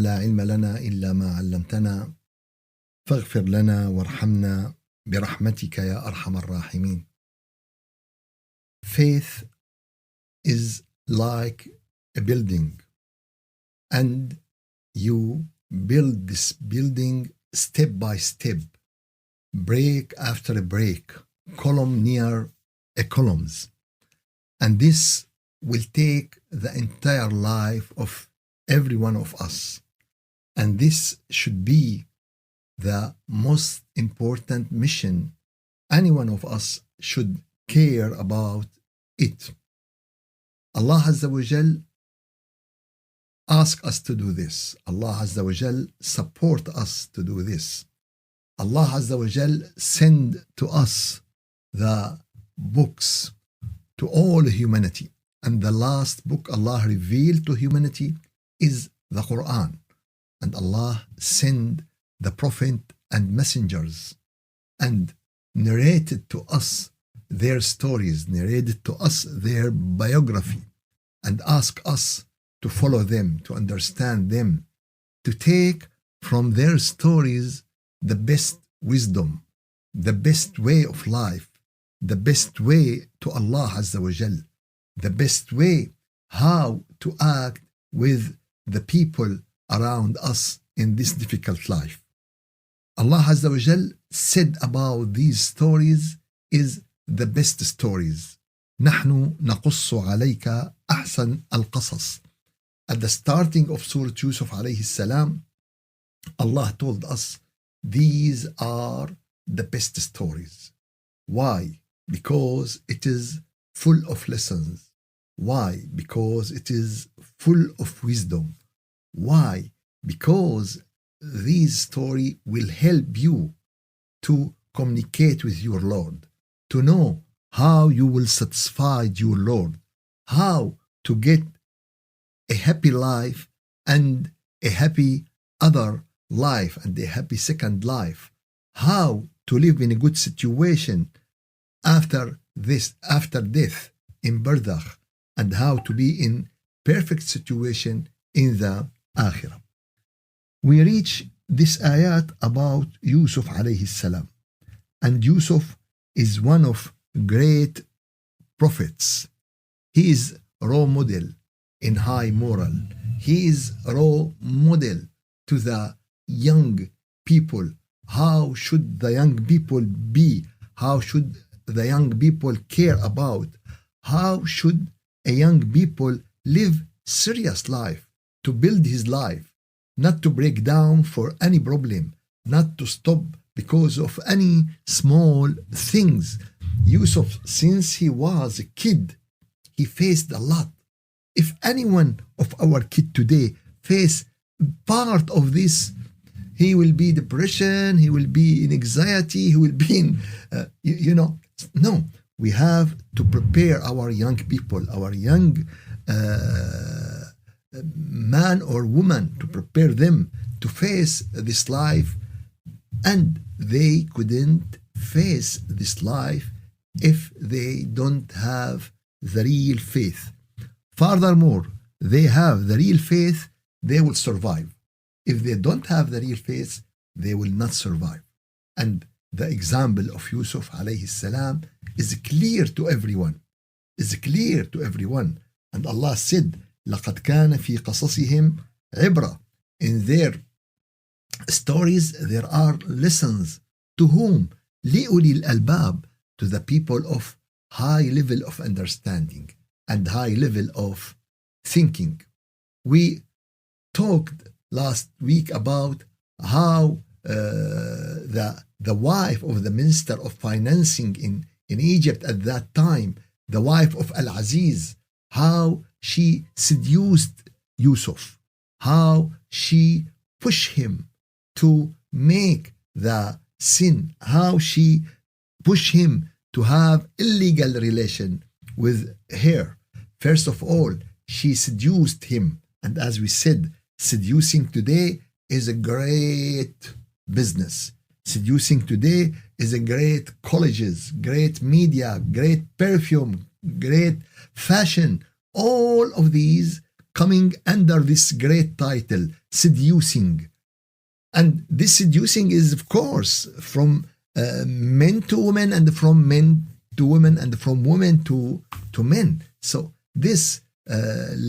لا علم لنا إلا ما علمتنا فاغفر لنا وارحمنا برحمتك يا أرحم الراحمين. Faith is like a building, and you build this building step by step, break after a break, column near a columns, and this will take the entire life of every one of us, and this should be the most important mission any one of us should care about it. Allah Azza wa Jal ask us to do this. Allah Azza wa Jal support us to do this. Allah Azza wa Jal send to us the books to all humanity, and the last book Allah revealed to humanity is the Quran, and Allah send the prophet and messengers and narrated to us their stories, narrated to us their biography, and ask us to follow them, to understand them, to take from their stories the best wisdom, the best way of life, the best way to Allah Azza wa Jal, the best way how to act with the people around us in this difficult life. Allah Azza wa Jal said about these stories is the best stories. نحن نقص عليك أحسن القصص. At the starting of Surah Yusuf alayhi salam, Allah told us these are the best stories. Why? Because it is full of lessons. Why? Because it is full of wisdom. Why? Because this story will help you to communicate with your Lord, to know how you will satisfy your Lord, how to get a happy life and a happy other life and a happy second life, how to live in a good situation after death in barzakh, and how to be in perfect situation in the akhirah. We reach this ayat about Yusuf alayhi salam, and Yusuf is one of great prophets. He is role model in high moral. He is role model to the young people. How should the young people be? How should the young people care about? How should a young people live serious life, to build his life, not to break down for any problem, not to stop because of any small things. Yusuf, since he was a kid, he faced a lot. If anyone of our kid today face part of this, he will be depression, he will be in anxiety, he will be in, no. We have to prepare our young people, our young man or woman, to prepare them to face this life, and they couldn't face this life if they don't have the real faith. Furthermore, they have the real faith, they will survive. If they don't have the real faith, they will not survive. And the example of Yusuf alayhi salam is clear to everyone. And Allah said, لَقَدْ كَانَ فِي قَصَصِهِمْ عِبْرَةٌ. In their stories, there are lessons. To whom? لِأُولِي الْأَلْبَابِ. To the people of high level of understanding and high level of thinking. We talked last week about how the wife of the minister of financing in Egypt at that time, the wife of Al-Aziz, how she seduced Yusuf, how she pushed him to make the sin, how she pushed him to have illegal relation with her. First of all, she seduced him, and as we said, seducing today is a great business. Seducing today is a great colleges, great media, great perfume, great fashion. All of these coming under this great title, seducing. And this seducing is, of course, from men to women, and from men to women, and from women to men. So this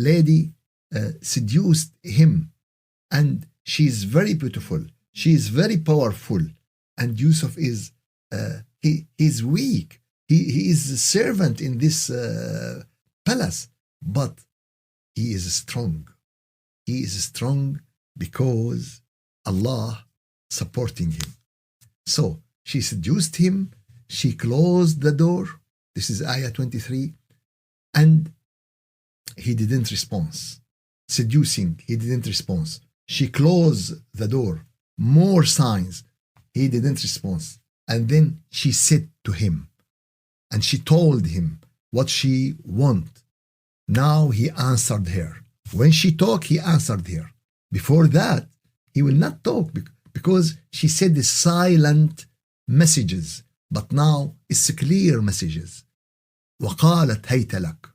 lady seduced him, and she is very beautiful. She is very powerful. And Yusuf is he is weak. He is a servant in this palace, but he is strong. He is strong because Allah supporting him. So she seduced him. She closed the door. This is ayah 23. And he didn't respond. Seducing, he didn't respond. She closed the door. More signs. He didn't respond. And then she said to him, and she told him what she want. Now he answered her. When she talked, he answered her. Before that, he will not talk because she said the silent messages. But now it's clear messages. وقالت هيت لك.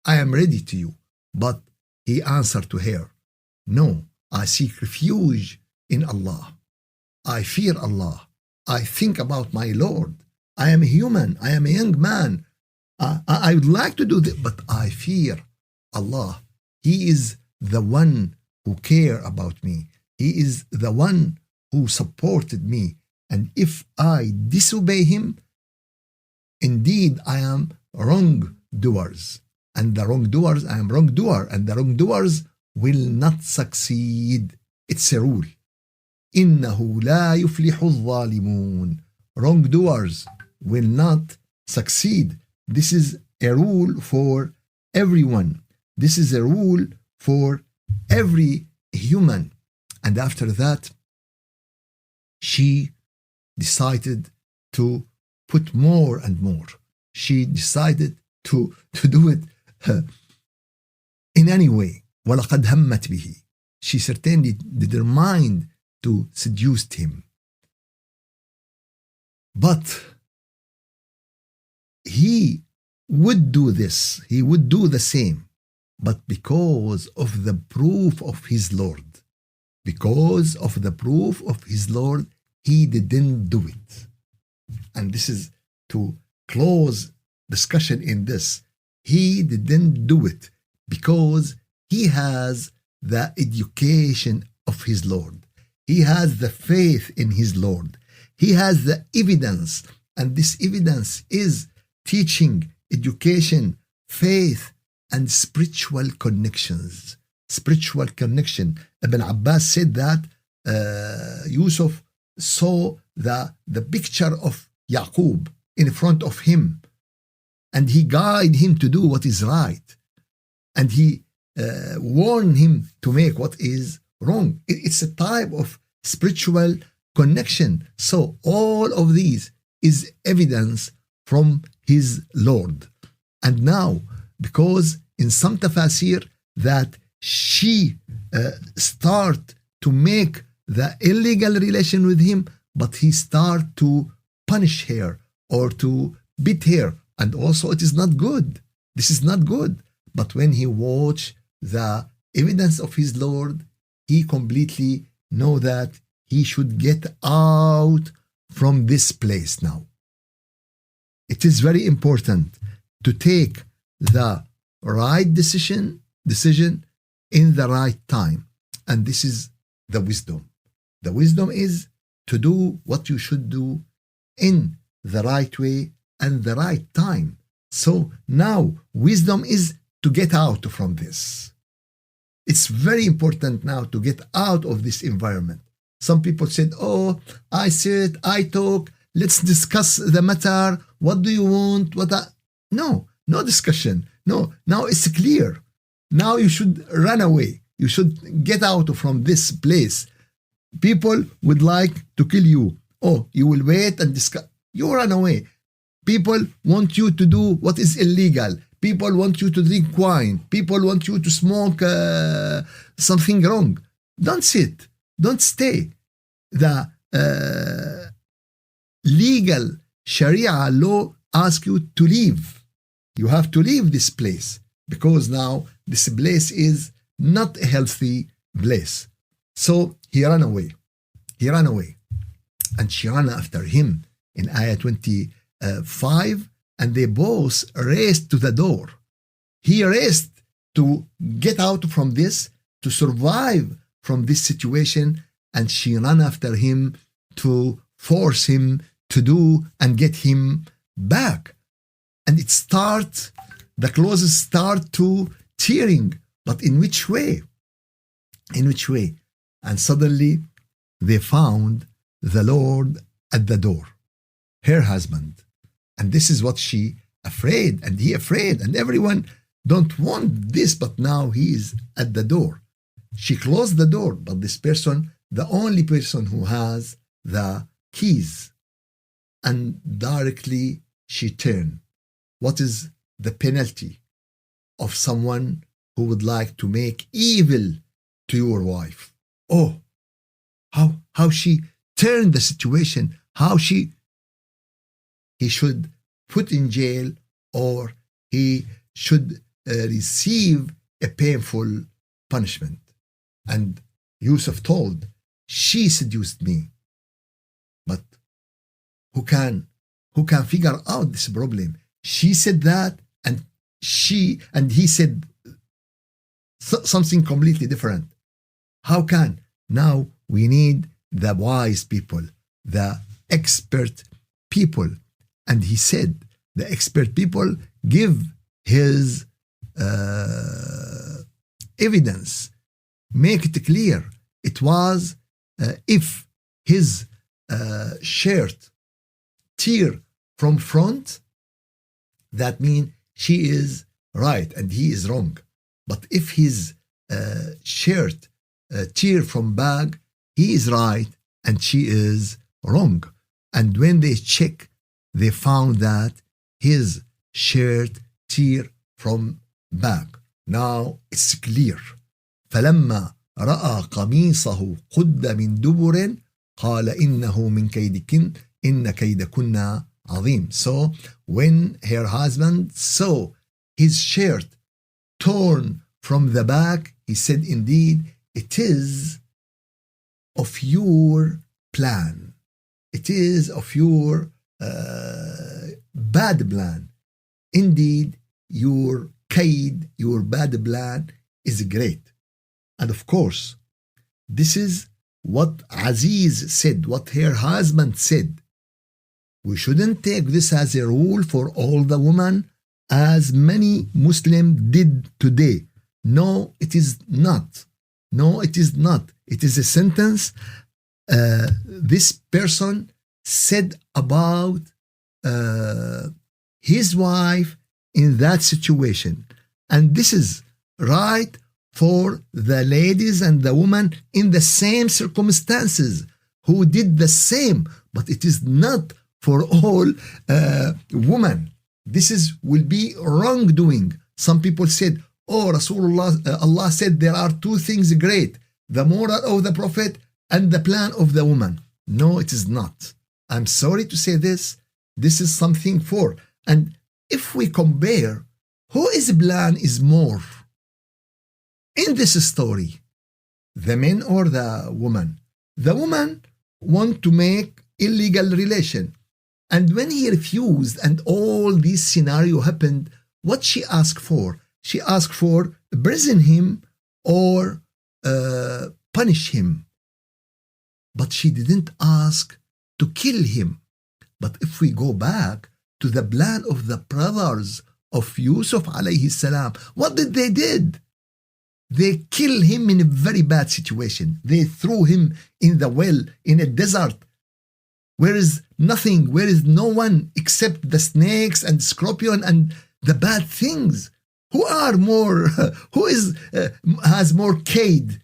I am ready to you. But he answered to her, no, I seek refuge in Allah. I fear Allah. I think about my Lord. I am a human. I am a young man. I would like to do this, but I fear Allah. He is the one who care about me. He is the one who supported me. And if I disobey him, indeed I am wrongdoers. And the wrongdoers, I am wrongdoer. And the wrongdoers will not succeed. It's a rule. إنه لا يفلح الظالمون. Wrongdoers will not succeed. This is a rule for everyone. This is a rule for every human. And after that, she decided to put more and more. She decided to do it in any way. وَلَقَدْ هَمَّتْ بِهِ. She certainly determined to seduce him. But he would do this. He would do the same. But because of the proof of his Lord, because of the proof of his Lord, he didn't do it. And this is to close discussion in this. He didn't do it because he has the education of his Lord. He has the faith in his Lord. He has the evidence, and this evidence is teaching, education, faith, and spiritual connections. Spiritual connection. Ibn Abbas said that Yusuf saw the picture of Yaqub in front of him, and he guided him to do what is right, and he warned him to make what is wrong. It's a type of spiritual connection. So all of these is evidence from his Lord. And now, because in some tafasir that she start to make the illegal relation with him, but he start to punish her or to beat her, and also it is not good. This is not good. But when he watched the evidence of his Lord, he completely know that he should get out from this place now. It is very important to take the right decision in the right time. And this is the wisdom. The wisdom is to do what you should do in the right way and the right time. So now wisdom is to get out from this. It's very important now to get out of this environment. Some people said, oh, I sit, I talk, let's discuss the matter. What do you want? No discussion. No, now it's clear. Now you should run away. You should get out from this place. People would like to kill you. Oh, you will wait and discuss. You run away. People want you to do what is illegal. People want you to drink wine. People want you to smoke something wrong. Don't sit. Don't stay. The legal Sharia law asks you to leave. You have to leave this place because now this place is not a healthy place. So he ran away. He ran away. And she ran after him in ayah 25, and they both raced to the door. He raced to get out from this, to survive from this situation, and she ran after him to force him to do and get him back. And the clothes start to tearing. But in which way? In which way? And suddenly they found the Lord at the door, her husband. And this is what she afraid, and he afraid, and everyone don't want this, but now he is at the door. She closed the door, but this person, the only person who has the keys, and directly she turned. What is the penalty of someone who would like to make evil to your wife? Oh, how she turned the situation, he should put in jail, or he should receive a painful punishment. And Yusuf told, she seduced me. But who can figure out this problem? She said that, and he said something completely different. How can? Now we need the wise people, the expert people. And he said, the expert people give his evidence, make it clear. It was if his shirt tear from front, that means she is right and he is wrong. But if his shirt tear from back, he is right and she is wrong. And when they check, they found that his shirt tear from back. Now it's clear. فلما رأى قميصه قد من دبر قال إنه من كيدكن إن كيدكن عظيم. So when her husband saw his shirt torn from the back, he said, indeed, it is of your plan. It is of your bad plan. Indeed, your kaid, your bad plan is great. And of course, this is what Aziz said, what her husband said. We shouldn't take this as a rule for all the women, as many Muslims did today. No, it is not. No, it is not. It is a sentence this person said about his wife in that situation. And this is right for the ladies and the women in the same circumstances who did the same, but it is not for all women. This will be wrongdoing. Some people said, oh, Rasulullah, Allah said there are two things great, the moral of the Prophet and the plan of the woman. No, it is not. I'm sorry to say this. This is something for. And if we compare, whose plan is more in this story, the men or the woman? The woman want to make illegal relation. And when he refused and all this scenario happened, what she asked for? She asked for imprison him or punish him. But she didn't ask to kill him. But if we go back to the plan of the brothers of Yusuf alayhi salam, what did they did? They killed him in a very bad situation. They threw him in the well, in a desert, where is nothing, where is no one except the snakes and scorpion and the bad things. Who has more kaid?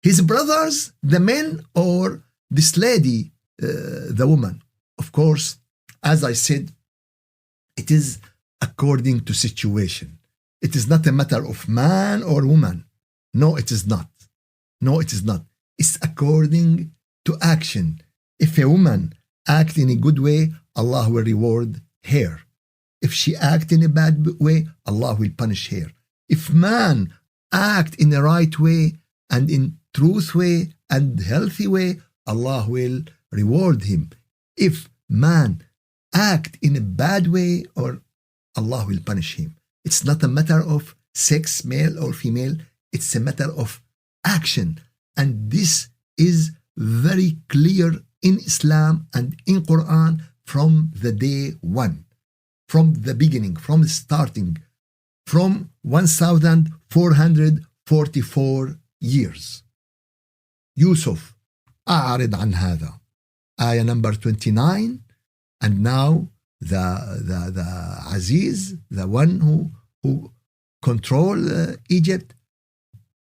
His brothers, the men, or this lady, the woman? Of course, as I said, it is according to situation. It is not a matter of man or woman. No, it is not. No, it is not. It's according to action. If a woman act in a good way, Allah will reward her. If she act in a bad way, Allah will punish her. If man act in the right way and in truth way and healthy way, Allah will reward him. If man act in a bad way, or Allah will punish him. It's not a matter of sex, male or female. It's a matter of action. And this is very clear in Islam and in Quran from the day one, from the beginning, from the starting, from 1444 years. Yusuf, أعرض عن هذا. Ayah number 29. And now the Aziz, the one who control Egypt,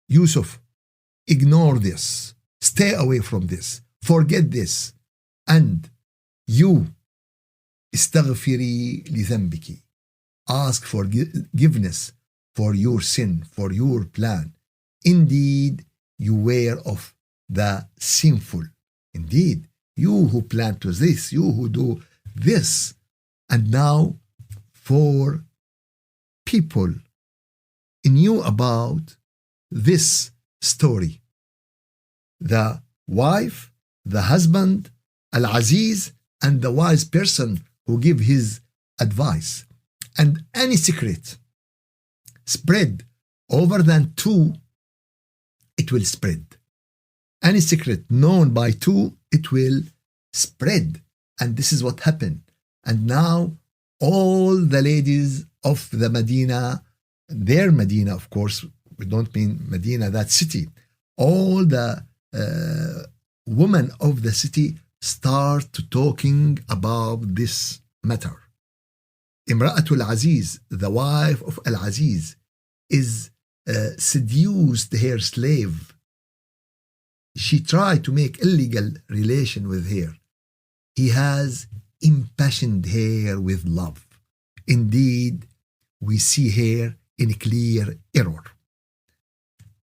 Yusuf, ignore this, stay away from this, forget this, and you استغفري لذنبك, ask forgiveness for your sin, for your plan. Indeed, you were of the sinful. Indeed, you who plan to this, you who do this. And now for people knew about this story, the wife, the husband, Al-Aziz, and the wise person who give his advice. And any secret spread over than two, it will spread. Any secret known by two, it will spread. And this is what happened. And now all the ladies of the Medina, their Medina, of course, we don't mean Medina, that city, all the women of the city start talking about this matter. Imra'atul Aziz, the wife of Al-Aziz, is seduced her slave. She tried to make illegal relation with her. He has impassioned her with love. Indeed, we see her in clear error.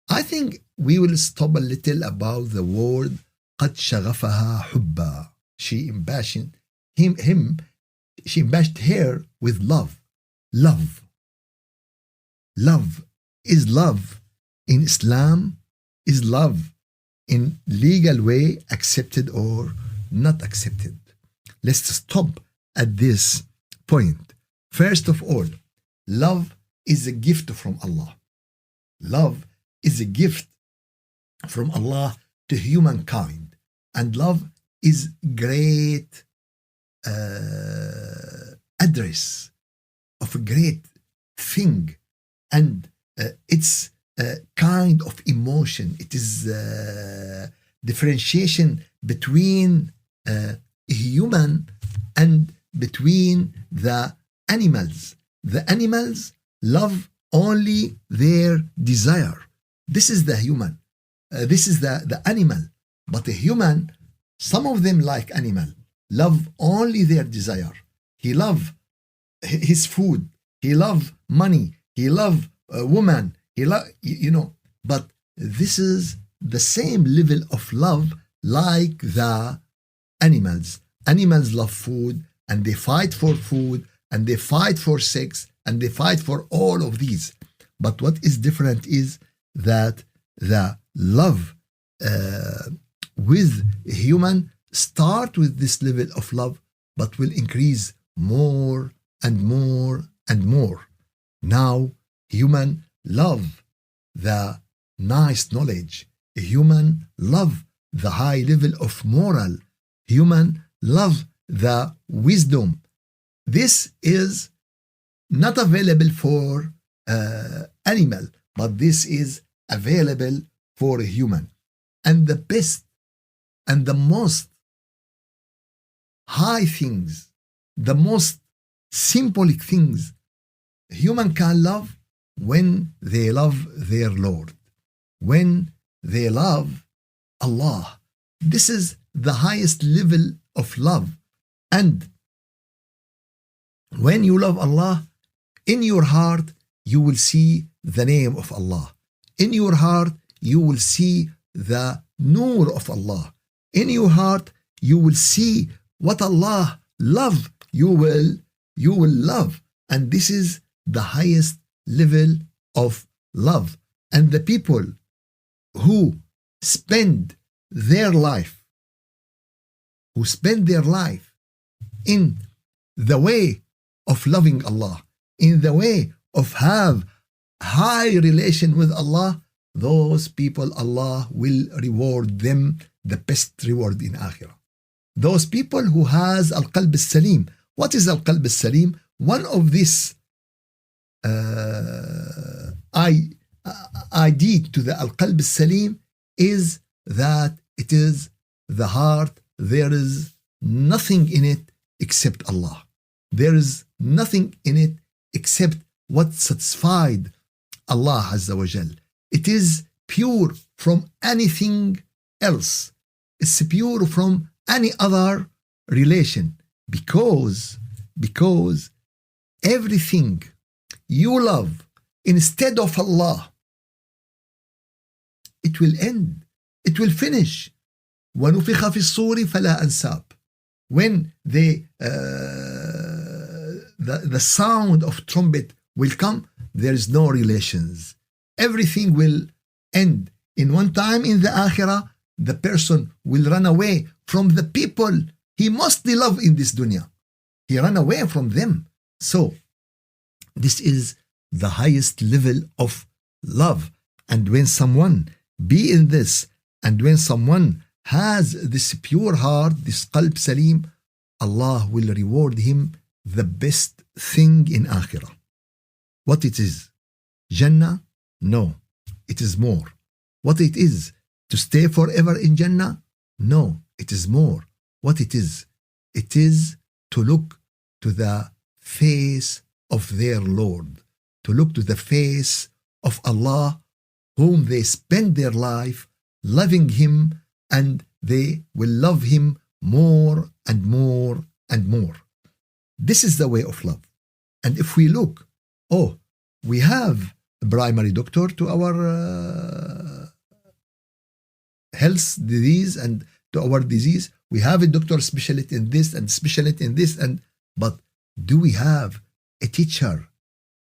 I think we will stop a little about the word قد شغفها حبا. She impassioned him. She impassioned her with love. Love. Love. Is love in Islam? Is love in legal way accepted or not accepted? Let's stop at this point. First of all, love is a gift from Allah. Love is a gift from Allah to humankind. And love is great address of a great thing. And it's a kind of emotion. It is differentiation between human and between the animals. The animals love only their desire. This is the human. This is the animal. But a human, some of them like animal, love only their desire. He love his food. He love money. He love a woman. He love, but this is the same level of love like the animals. Animals love food and they fight for food and they fight for sex and they fight for all of these. But what is different is that the love with human start with this level of love, but will increase more and more and more. Now, human love the nice knowledge. Human love the high level of moral. Human love the wisdom. This is not available for animal, but this is available for a human. And the best and the most high things, the most symbolic things human can love when they love their Lord, when they love Allah. This is the highest level of love. And when you love Allah, in your heart you will see the name of Allah. In your heart you will see the nur of Allah. In your heart you will see what Allah love. You will love. And this is the highest level of love. And the people who spend their life, who spend their life in the way of loving Allah, in the way of have high relation with Allah, those people, Allah will reward them the best reward in Akhirah. Those people who has القلب السليم. What is القلب السليم? One of this ID to the القلب السليم is that it is the heart. There is nothing in it except Allah. There is nothing in it except what satisfied Allah Azza wa Jal. It is pure from anything else. It's pure from any other relation because everything you love instead of Allah, it will end. It will finish. ونفخ في الصور فلا أنساب. When the sound of trumpet will come, there is no relations. Everything will end. In one time in the Akhirah, the person will run away from the people he mostly love in this dunya. He run away from them. So this is the highest level of love. And when someone be in this, and when someone has this pure heart, this qalb salim, Allah will reward him the best thing in Akhirah. What it is? Jannah? No, it is more. What it is? To stay forever in Jannah? No, it is more. What it is? It is to look to the face of their Lord, to look to the face of Allah, whom they spend their life loving Him, and they will love Him more and more and more. This is the way of love. And if we look, we have a primary doctor to our health disease and to our disease. We have a doctor specialist in this and specialist in this, but do we have a teacher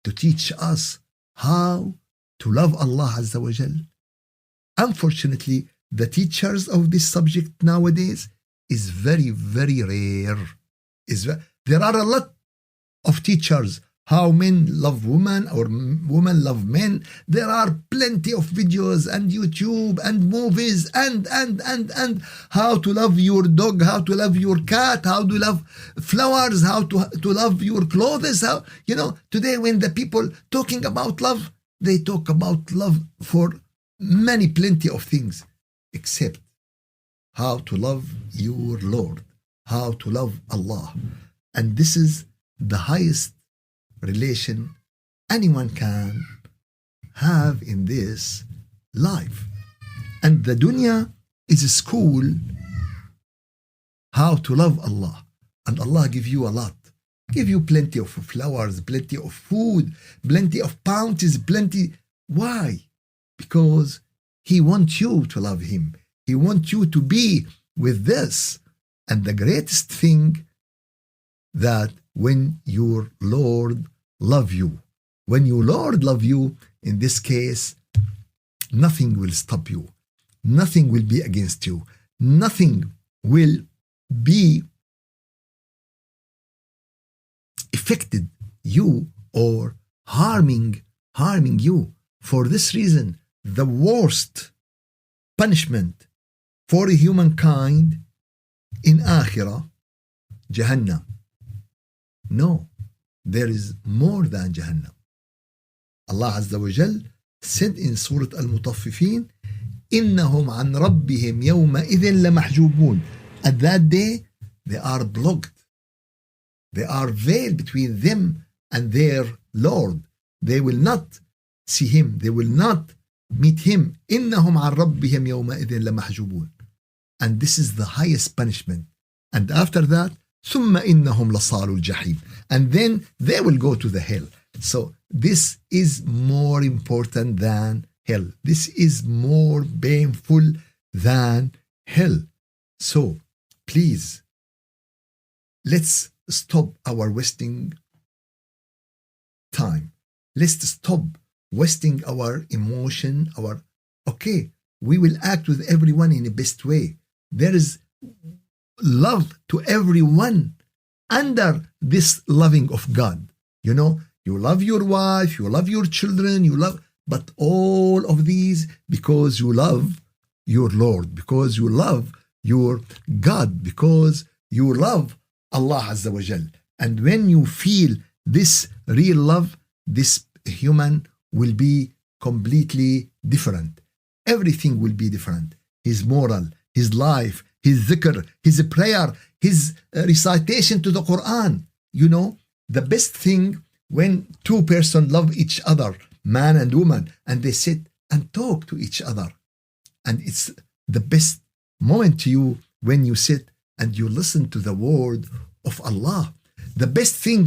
to teach us how to love Allah Azza wa Jal? Unfortunately, the teachers of this subject nowadays is very, very rare. There are a lot of teachers, how men love women or women love men. There are plenty of videos and YouTube and movies and how to love your dog, how to love your cat, how to love flowers, how to love your clothes. How, today when the people talking about love, they talk about love for plenty of things, except how to love your Lord, how to love Allah. And this is the highest relation anyone can have in this life. And the dunya is a school how to love Allah. And Allah give you a lot. Give you plenty of flowers, plenty of food, plenty of bounties, plenty. Why? Because He wants you to love Him. He wants you to be with this. And the greatest thing, that when your Lord love you, when your Lord love you, in this case, nothing will stop you. Nothing will be against you. Nothing will be affected you or harming you. For this reason, the worst punishment for humankind in Akhirah, Jahannam. No, there is more than Jahannam. Allah Azza wa Jal said in Surah Al-Mutaffifin, إِنَّهُمْ عَنْ رَبِّهِمْ يَوْمَئِذٍ لَمَحْجُوبُونَ. At that day, they are blocked. They are veiled between them and their Lord. They will not see Him. They will not meet Him. إِنَّهُمْ عَنْ رَبِّهِمْ يَوْمَئِذٍ لَمَحْجُوبُونَ. And this is the highest punishment. And after that, ثم إنهم لصالوا الجحيم. And then they will go to the hell. So this is more important than hell. This is more painful than hell. So please, let's stop our wasting time. Let's stop wasting our emotion, we will act with everyone in the best way. There is love to everyone under this loving of God. You know, you love your wife, you love your children, but all of these because you love your Lord, because you love your God, because you love Allah Azza wa Jal. And when you feel this real love, this human will be completely different. Everything will be different. His moral, his life, his dhikr, his prayer, his recitation to the Quran. You know, the best thing when two persons love each other, man and woman, and they sit and talk to each other. And it's the best moment to you when you sit and you listen to the word of Allah. The best thing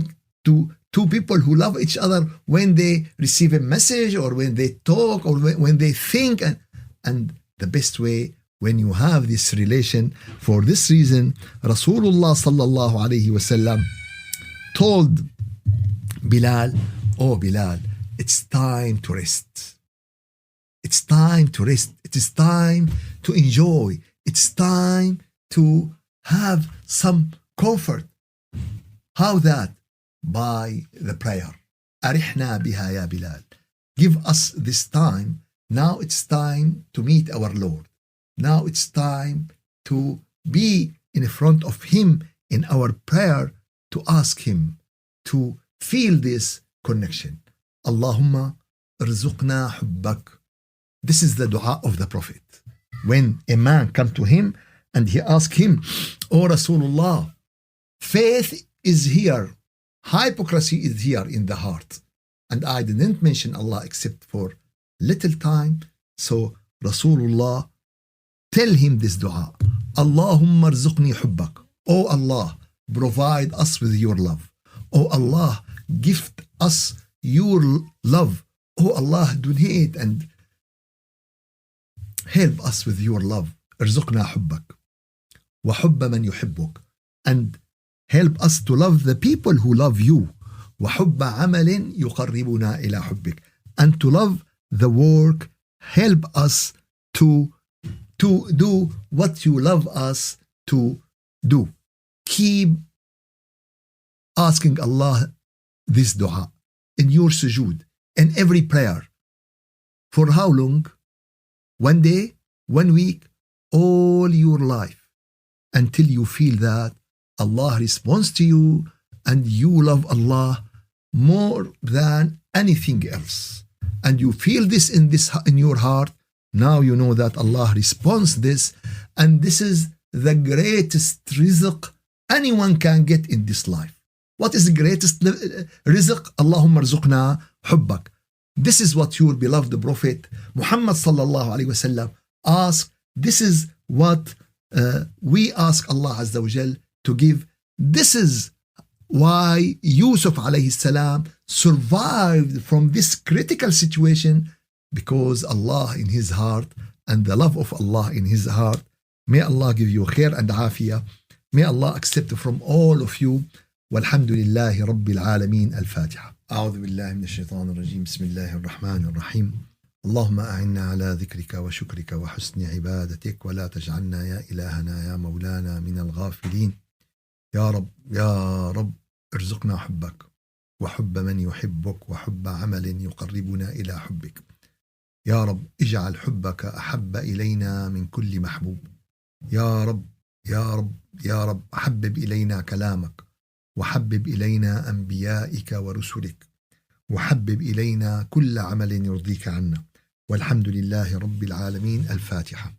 to two people who love each other when they receive a message or when they talk or when they think. And the best way when you have this relation. For this reason, Rasulullah sallallahu alayhi wasallam told Bilal, "Oh Bilal, it's time to rest. It's time to rest. It is time to enjoy. It's time to have some comfort." How that? By the prayer. أرحنا بها يا Bilal. Give us this time. Now it's time to meet our Lord. Now it's time to be in front of Him in our prayer, to ask Him to feel this connection. Allahumma ارزقنا حبك. This is the dua of the Prophet. When a man come to him and he ask him, "Oh Rasulullah, faith is here, hypocrisy is here in the heart, and I didn't mention Allah except for little time." So Rasulullah tell him this dua, "Allahumma ارزقني حبك." Oh Allah, provide us with your love. Oh Allah, gift us your love. Oh Allah, donate and help us with your love. ارزقنا حبك وحب من يحبك. And help us to love the people who love you. وحب عمل يقربنا إلى حبك. And to love the work, help us to do what you love us to do. Keep asking Allah this dua in your sujood, in every prayer. For how long? 1 day, 1 week, all your life, until you feel that Allah responds to you and you love Allah more than anything else. And you feel this in your heart. Now you know that Allah responds this, and this is the greatest rizq anyone can get in this life. What is the greatest rizq? Allahumma ارزقنا حبك. This is what your beloved Prophet Muhammad sallallahu alaihi wasallam asked. This is what we ask Allah Azza wa Jal to give. This is why Yusuf alayhi salam survived from this critical situation, because Allah in his heart and the love of Allah in his heart. May Allah give you khair and afiyah. May Allah accept from all of you. والحمد لله رب العالمين. الفاتحة. أعوذ بالله من الشيطان الرجيم. بسم الله الرحمن الرحيم. اللهم أعنا على ذكرك وشكرك وحسن عبادتك، ولا تجعلنا يا إلهنا يا مولانا من الغافلين. يا رب يا رب ارزقنا حبك وحب من يحبك وحب عمل يقربنا إلى حبك. يا رب اجعل حبك أحب إلينا من كل محبوب. يا رب يا رب يا رب حبب إلينا كلامك، وحبب إلينا أنبيائك ورسلك، وحبب إلينا كل عمل يرضيك عنا. والحمد لله رب العالمين. الفاتحة.